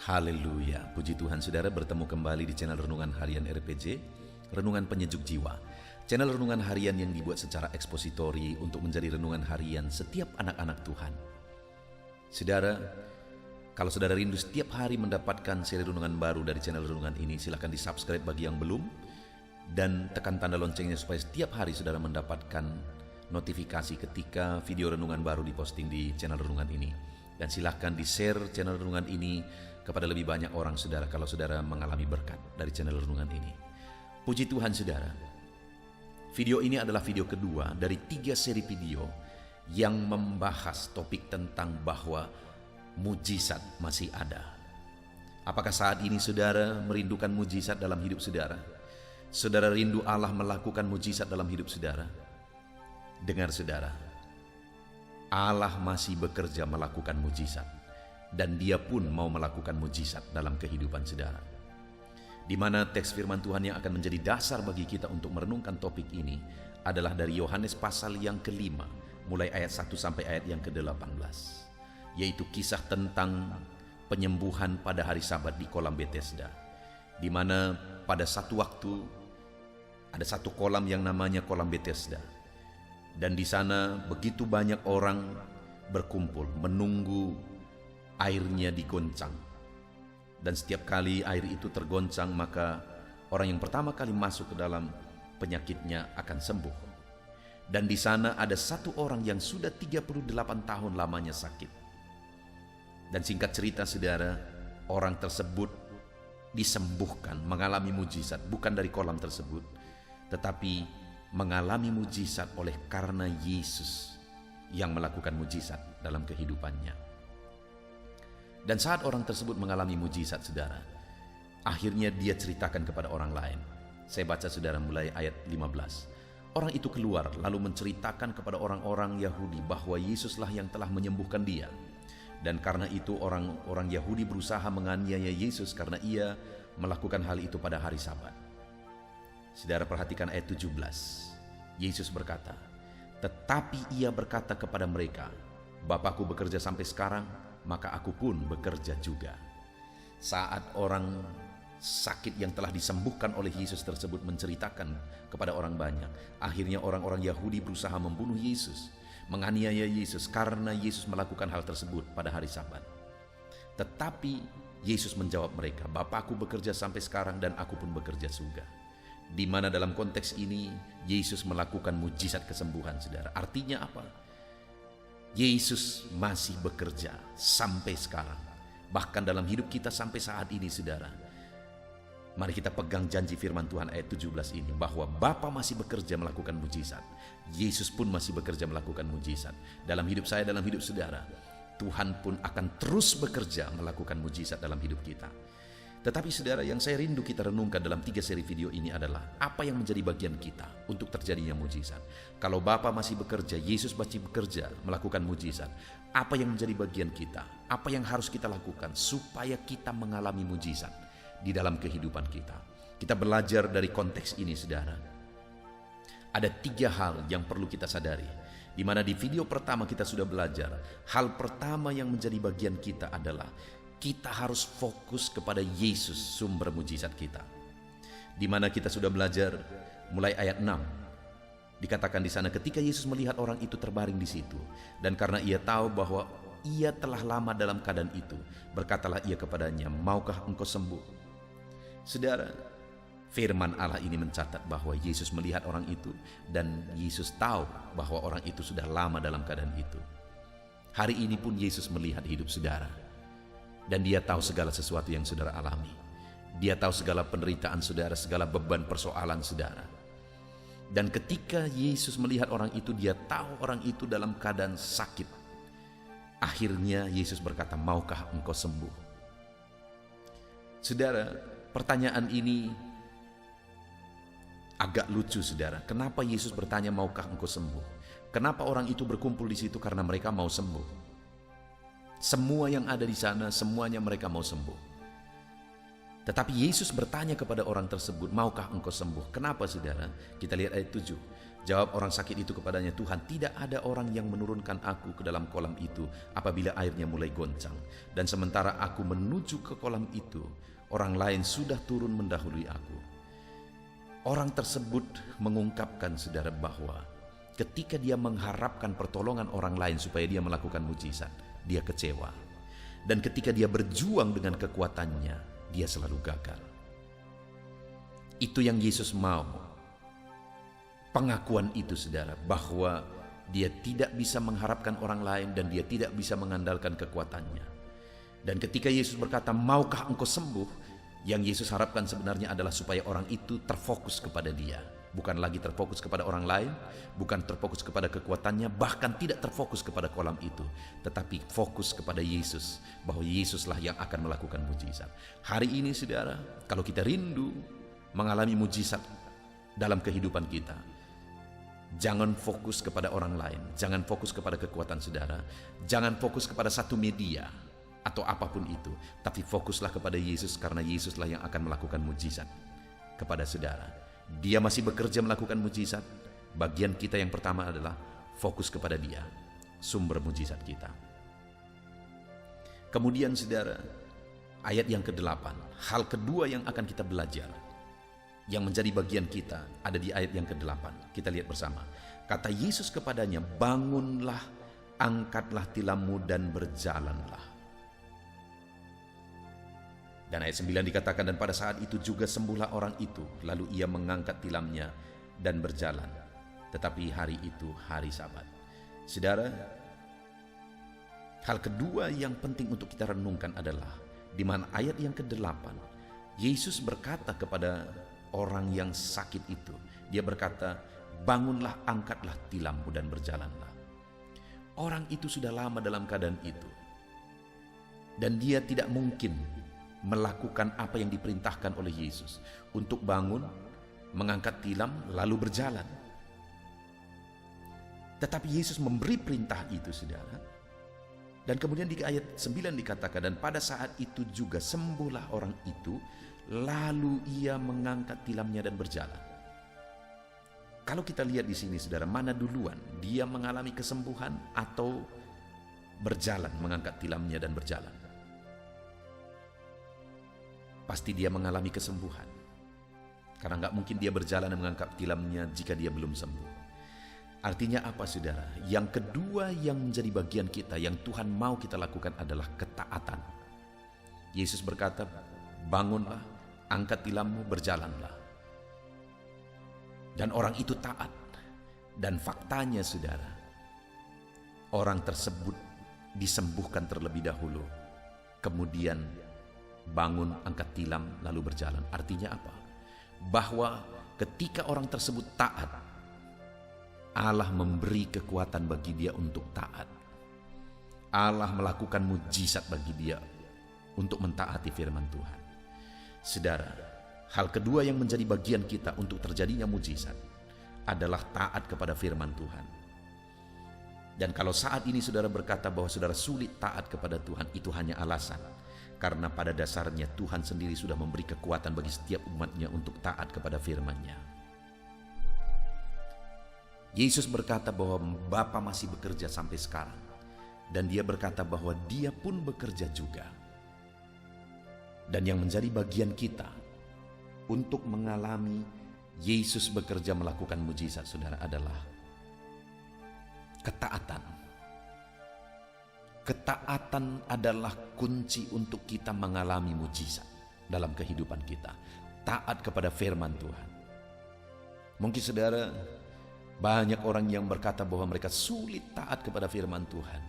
Haleluya, puji Tuhan saudara, bertemu kembali di channel Renungan Harian RPG, Renungan Penyejuk Jiwa. Channel Renungan Harian yang dibuat secara ekspositori untuk menjadi renungan harian setiap anak-anak Tuhan. Saudara, kalau saudara rindu setiap hari mendapatkan seri renungan baru dari channel Renungan ini, silakan di-subscribe bagi yang belum, dan tekan tanda loncengnya supaya setiap hari saudara mendapatkan notifikasi ketika video renungan baru diposting di channel Renungan ini. Dan silahkan di-share channel Renungan ini kepada lebih banyak orang saudara kalau saudara mengalami berkat dari channel Renungan ini. Puji Tuhan saudara, video ini adalah video kedua dari 3 seri video yang membahas topik tentang bahwa mujizat masih ada. Apakah saat ini saudara merindukan mujizat dalam hidup saudara? Saudara rindu Allah melakukan mujizat dalam hidup saudara? Dengar saudara, Allah masih bekerja melakukan mujizat, dan Dia pun mau melakukan mujizat dalam kehidupan saudara. Di mana teks firman Tuhan yang akan menjadi dasar bagi kita untuk merenungkan topik ini adalah dari Yohanes pasal yang ke-5, mulai ayat 1 sampai ayat yang ke-18, yaitu kisah tentang penyembuhan pada hari Sabat di kolam Bethesda, di mana pada satu waktu ada satu kolam yang namanya kolam Bethesda. Dan di sana begitu banyak orang berkumpul menunggu airnya digoncang. Dan setiap kali air itu tergoncang, maka orang yang pertama kali masuk ke dalam penyakitnya akan sembuh. Dan di sana ada satu orang yang sudah 38 tahun lamanya sakit. Dan singkat cerita saudara, orang tersebut disembuhkan, mengalami mujizat, bukan dari kolam tersebut, tetapi mengalami mujizat oleh karena Yesus yang melakukan mujizat dalam kehidupannya. Dan saat orang tersebut mengalami mujizat saudara, akhirnya dia ceritakan kepada orang lain. Saya baca saudara mulai ayat 15. Orang itu keluar lalu menceritakan kepada orang-orang Yahudi bahwa Yesuslah yang telah menyembuhkan dia. Dan karena itu orang-orang Yahudi berusaha menganiaya Yesus karena ia melakukan hal itu pada hari Sabat. Saudara perhatikan ayat 17. Yesus berkata, tetapi ia berkata kepada mereka, Bapakku bekerja sampai sekarang, maka aku pun bekerja juga. Saat orang sakit yang telah disembuhkan oleh Yesus tersebut menceritakan kepada orang banyak, akhirnya orang-orang Yahudi berusaha membunuh Yesus, menganiaya Yesus karena Yesus melakukan hal tersebut pada hari Sabat. Tetapi Yesus menjawab mereka, Bapakku bekerja sampai sekarang dan aku pun bekerja juga. Di mana dalam konteks ini Yesus melakukan mujizat kesembuhan saudara. Artinya apa? Yesus masih bekerja sampai sekarang, bahkan dalam hidup kita sampai saat ini saudara. Mari kita pegang janji firman Tuhan ayat 17 ini, bahwa Bapa masih bekerja melakukan mujizat, Yesus pun masih bekerja melakukan mujizat. Dalam hidup saya, dalam hidup saudara, Tuhan pun akan terus bekerja melakukan mujizat dalam hidup kita. Tetapi saudara, yang saya rindu kita renungkan dalam 3 seri video ini adalah apa yang menjadi bagian kita untuk terjadinya mujizat. Kalau Bapa masih bekerja, Yesus masih bekerja melakukan mujizat, apa yang menjadi bagian kita? Apa yang harus kita lakukan supaya kita mengalami mujizat di dalam kehidupan kita? Kita belajar dari konteks ini saudara. Ada 3 hal yang perlu kita sadari, di mana di video pertama kita sudah belajar. Hal pertama yang menjadi bagian kita adalah kita harus fokus kepada Yesus, sumber mujizat kita. Di mana kita sudah belajar mulai ayat 6. Dikatakan di sana, ketika Yesus melihat orang itu terbaring di situ, dan karena ia tahu bahwa ia telah lama dalam keadaan itu, berkatalah ia kepadanya, maukah engkau sembuh? Saudara, firman Allah ini mencatat bahwa Yesus melihat orang itu, dan Yesus tahu bahwa orang itu sudah lama dalam keadaan itu. Hari ini pun Yesus melihat hidup saudara, dan Dia tahu segala sesuatu yang saudara alami. Dia tahu segala penderitaan saudara, segala beban persoalan saudara. Dan ketika Yesus melihat orang itu, Dia tahu orang itu dalam keadaan sakit. Akhirnya Yesus berkata, maukah engkau sembuh? Saudara, pertanyaan ini agak lucu saudara. Kenapa Yesus bertanya, maukah engkau sembuh? Kenapa orang itu berkumpul di situ? Karena mereka mau sembuh. Semua yang ada di sana, semuanya mereka mau sembuh. Tetapi Yesus bertanya kepada orang tersebut, maukah engkau sembuh? Kenapa saudara? Kita lihat ayat 7. Jawab orang sakit itu kepadanya, "Tuhan, tidak ada orang yang menurunkan aku ke dalam kolam itu apabila airnya mulai goncang. Dan sementara aku menuju ke kolam itu, orang lain sudah turun mendahului aku." Orang tersebut mengungkapkan, saudara, bahwa ketika dia mengharapkan pertolongan orang lain supaya dia melakukan mujizat, dia kecewa. Dan ketika dia berjuang dengan kekuatannya, dia selalu gagal. Itu yang Yesus mau. Pengakuan itu, saudara, bahwa dia tidak bisa mengharapkan orang lain dan dia tidak bisa mengandalkan kekuatannya. Dan ketika Yesus berkata, "Maukah engkau sembuh?" Yang Yesus harapkan sebenarnya adalah supaya orang itu terfokus kepada dia. Bukan lagi terfokus kepada orang lain, bukan terfokus kepada kekuatannya, bahkan tidak terfokus kepada kolam itu. Tetapi fokus kepada Yesus, bahwa Yesuslah yang akan melakukan mujizat. Hari ini, saudara, kalau kita rindu mengalami mujizat dalam kehidupan kita, jangan fokus kepada orang lain, jangan fokus kepada kekuatan saudara, jangan fokus kepada satu media atau apapun itu, tapi fokuslah kepada Yesus, karena Yesuslah yang akan melakukan mujizat kepada saudara. Dia masih bekerja melakukan mujizat. Bagian kita yang pertama adalah fokus kepada Dia, sumber mujizat kita. Kemudian, saudara, ayat yang ke-8, hal kedua yang akan kita belajar, yang menjadi bagian kita, ada di ayat yang ke-8. Kita lihat bersama. Kata Yesus kepadanya, "Bangunlah, angkatlah tilammu dan berjalanlah." Dan ayat 9 dikatakan, "Dan pada saat itu juga sembuhlah orang itu, lalu ia mengangkat tilamnya dan berjalan." Tetapi hari itu hari Sabat. Saudara, hal kedua yang penting untuk kita renungkan adalah di mana ayat yang ke-8, Yesus berkata kepada orang yang sakit itu, dia berkata, "Bangunlah, angkatlah tilammu dan berjalanlah." Orang itu sudah lama dalam keadaan itu, dan dia tidak mungkin melakukan apa yang diperintahkan oleh Yesus untuk bangun, mengangkat tilam, lalu berjalan. Tetapi Yesus memberi perintah itu, saudara. Dan kemudian di ayat 9 dikatakan, "Dan pada saat itu juga sembuhlah orang itu, lalu ia mengangkat tilamnya dan berjalan." Kalau kita lihat di sini, saudara, mana duluan? Dia mengalami kesembuhan atau berjalan, mengangkat tilamnya dan berjalan? Pasti dia mengalami kesembuhan. Karena nggak mungkin dia berjalan dan mengangkat tilamnya jika dia belum sembuh. Artinya apa, saudara? Yang kedua yang menjadi bagian kita, yang Tuhan mau kita lakukan adalah ketaatan. Yesus berkata, "Bangunlah, angkat tilammu, berjalanlah." Dan orang itu taat. Dan faktanya, saudara, orang tersebut disembuhkan terlebih dahulu. Kemudian bangun, angkat tilam, lalu berjalan. Artinya apa? Bahwa ketika orang tersebut taat, Allah memberi kekuatan bagi dia untuk taat. Allah melakukan mujizat bagi dia untuk mentaati firman Tuhan. Saudara, hal kedua yang menjadi bagian kita untuk terjadinya mujizat adalah taat kepada firman Tuhan. Dan kalau saat ini saudara berkata bahwa saudara sulit taat kepada Tuhan, itu hanya alasan. Karena pada dasarnya Tuhan sendiri sudah memberi kekuatan bagi setiap umatnya untuk taat kepada firman-Nya. Yesus berkata bahwa Bapa masih bekerja sampai sekarang. Dan dia berkata bahwa dia pun bekerja juga. Dan yang menjadi bagian kita untuk mengalami Yesus bekerja melakukan mujizat, saudara, adalah ketaatan. Ketaatan adalah kunci untuk kita mengalami mujizat dalam kehidupan kita. Taat kepada firman Tuhan. Mungkin saudara, banyak orang yang berkata bahwa mereka sulit taat kepada firman Tuhan.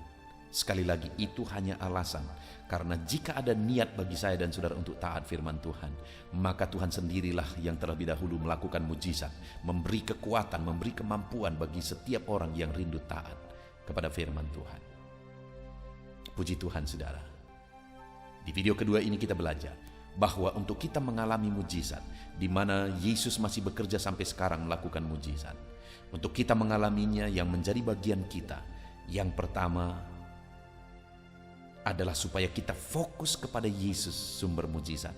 Sekali lagi, itu hanya alasan. Karena jika ada niat bagi saya dan saudara untuk taat firman Tuhan, maka Tuhan sendirilah yang terlebih dahulu melakukan mujizat, memberi kekuatan, memberi kemampuan bagi setiap orang yang rindu taat kepada firman Tuhan. Puji Tuhan, saudara. Di video kedua ini kita belajar bahwa untuk kita mengalami mujizat, di mana Yesus masih bekerja sampai sekarang melakukan mujizat, untuk kita mengalaminya, yang menjadi bagian kita, yang pertama adalah supaya kita fokus kepada Yesus, sumber mujizat.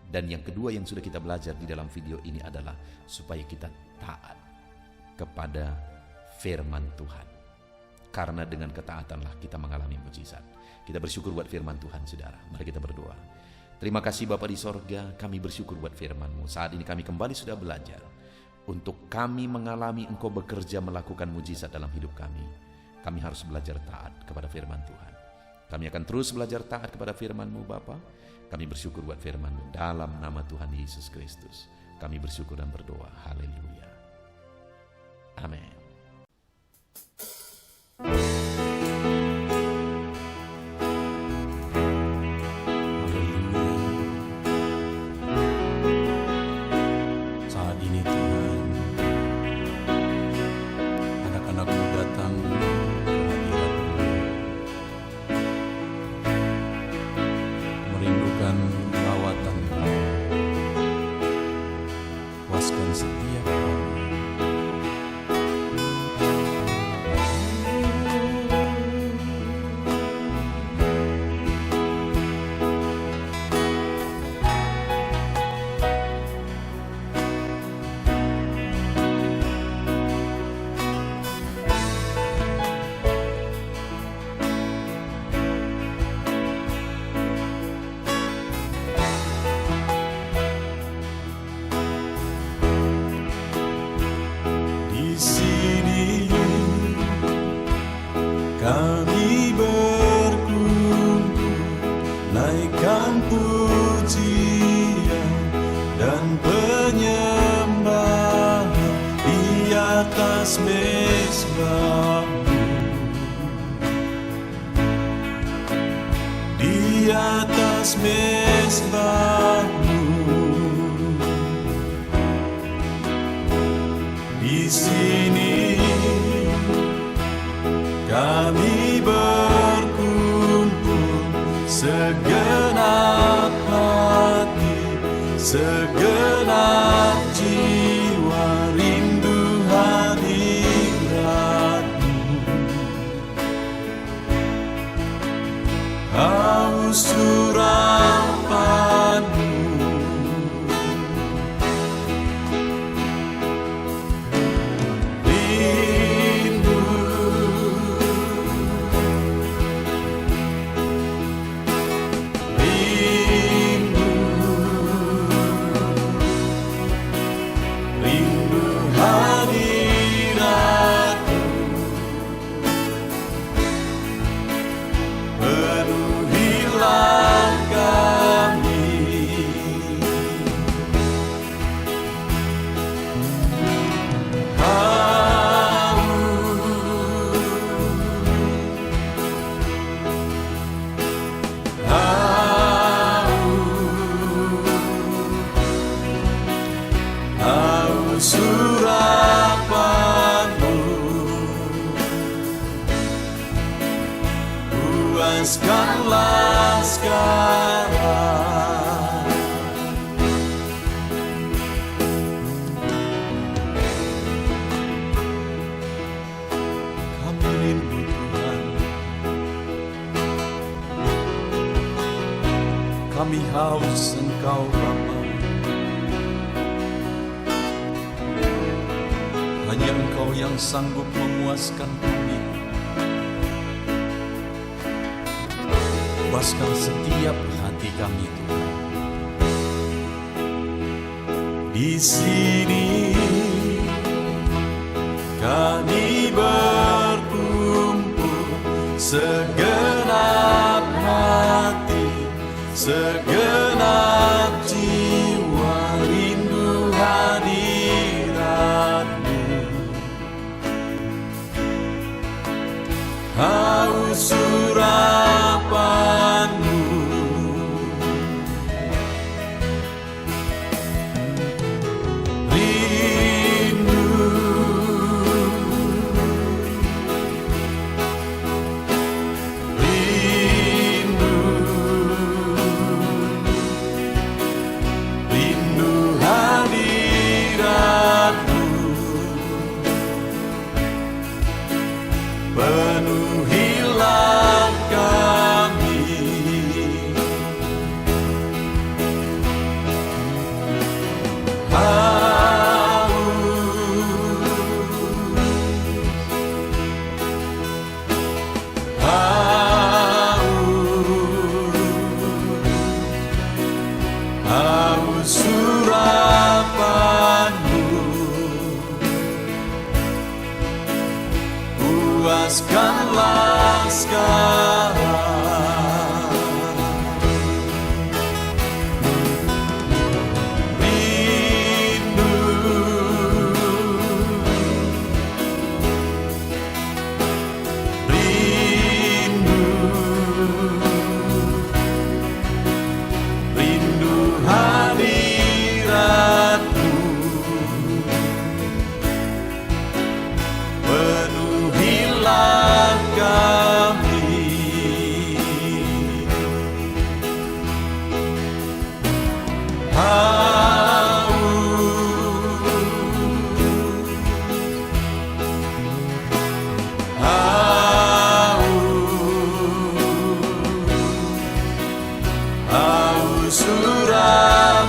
Dan yang kedua yang sudah kita belajar di dalam video ini adalah supaya kita taat kepada firman Tuhan. Karena dengan ketaatanlah kita mengalami mujizat. Kita bersyukur buat firman Tuhan, saudara. Mari kita berdoa. Terima kasih Bapa di sorga, kami bersyukur buat firman-Mu. Saat ini kami kembali sudah belajar untuk kami mengalami Engkau bekerja melakukan mujizat dalam hidup kami. Kami harus belajar taat kepada firman Tuhan. Kami akan terus belajar taat kepada firman-Mu Bapa. Kami bersyukur buat firman-Mu dalam nama Tuhan Yesus Kristus. Kami bersyukur dan berdoa. Haleluya. Amin. Setiap hari kami berkumpul, naikkan pujian dan penyembahan di atas mezbah-Mu, di atas mezbah-Mu. Di sini kami berkumpul, segenap hati, segenap jiwa, rindu hadirat-Mu, haus surapan-Mu. Surapan-Mu, puaskanlah sekarang. Kami rindu Tuhan, kami haus Engkau Bapa. Hanya Engkau yang sanggup memuaskan kami. Puaskan setiap hati kami Tuhan. Di sini kami berkumpul, segenap hati, segenap jiwa, rindu hadirat-Mu, haus surapan-Mu. Penuhilah kami. puaskanlah sekarang. Rindu, rindu, rindu hadiratmu. Penuhilah kami. Haus urapanmu,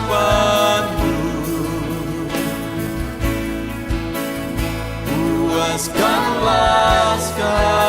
puaskanlah sekarang.